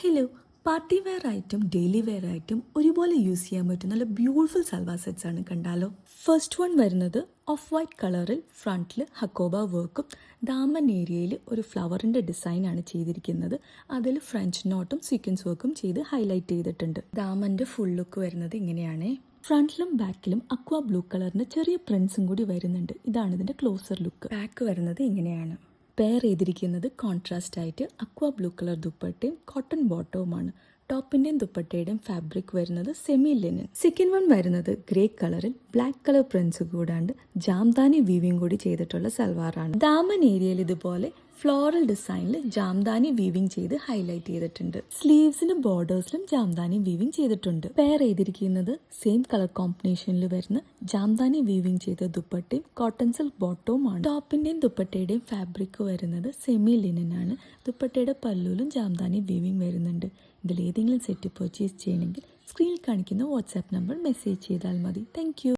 Hello, party wear ആയിട്ടും daily wear ആയിട്ടും ഒരുപോലെ യൂസ് ചെയ്യാൻ പറ്റും നല്ല ബ്യൂട്ടിഫുൾ സൽവാർ സെറ്റ്സ് ആണ്. കണ്ടാലോ. ഫസ്റ്റ് വൺ വരുന്നത് ഓഫ് വൈറ്റ് കളറിൽ ഫ്രണ്ടിൽ ഹക്കോബ വർക്കും ദാമൻ ഏരിയയിൽ ഒരു ഫ്ലവറിൻ്റെ ഡിസൈനാണ് ചെയ്തിരിക്കുന്നത്. അതിൽ ഫ്രഞ്ച് നോട്ടും സീക്വൻസ് വർക്കും ചെയ്ത് ഹൈലൈറ്റ് ചെയ്തിട്ടുണ്ട്. ദാമൻ്റെ ഫുൾ ലുക്ക് വരുന്നത് ഇങ്ങനെയാണ്. ഫ്രണ്ടിലും ബാക്കിലും അക്വ ബ്ലൂ കളറിൻ്റെ ചെറിയ പ്രിൻസും കൂടി വരുന്നുണ്ട്. ഇതാണ് ഇതിൻ്റെ ക്ലോസർ ലുക്ക്. ബാക്ക് വരുന്നത് ഇങ്ങനെയാണ്. പെയർ ചെയ്തിരിക്കുന്നത് കോൺട്രാസ്റ്റ് ആയിട്ട് അക്വ ബ്ലൂ കളർ ദുപ്പട്ടയും കോട്ടൺ ബോട്ടവുമാണ്. ടോപ്പിൻ്റെയും ദുപ്പട്ടയുടെയും ഫാബ്രിക് വരുന്നത് സെമി ലിനൻ. സെക്കൻഡ് വൺ വരുന്നത് ഗ്രേ കളറിൽ ബ്ലാക്ക് കളർ പ്രിൻസ് കൂടാണ്ട് ജാംദാനി വീവിങ് കൂടി ചെയ്തിട്ടുള്ള സൽവാറാണ്. ദാമൻ ഏരിയയിൽ ഇതുപോലെ ഫ്ലോറൽ ഡിസൈനിൽ ജാംദാനി വീവിങ് ചെയ്ത് ഹൈലൈറ്റ് ചെയ്തിട്ടുണ്ട്. സ്ലീവ്സിലും ബോർഡേഴ്സിലും ജാംദാനി വീവിങ് ചെയ്തിട്ടുണ്ട്. പെയർ ചെയ്തിരിക്കുന്നത് സെയിം കളർ കോമ്പിനേഷനിൽ വരുന്ന ജാംദാനി വീവിങ് ചെയ്ത ദുപ്പട്ടയും കോട്ടൺ സിൽക്ക് ബോട്ടവുമാണ്. ടോപ്പിന്റെയും ദുപ്പട്ടയുടെയും ഫാബ്രിക് വരുന്നത് സെമി ലിനൻ ആണ്. ദുപ്പട്ടയുടെ പല്ലുവിലും ജാംദാനി വീവിങ് വരുന്നുണ്ട്. ഇതിലേതെങ്കിലും സെറ്റ് പർച്ചേസ് ചെയ്യണമെങ്കിൽ സ്ക്രീനിൽ കാണിക്കുന്ന വാട്സാപ്പ് നമ്പർ മെസ്സേജ് ചെയ്താൽ മതി. താങ്ക്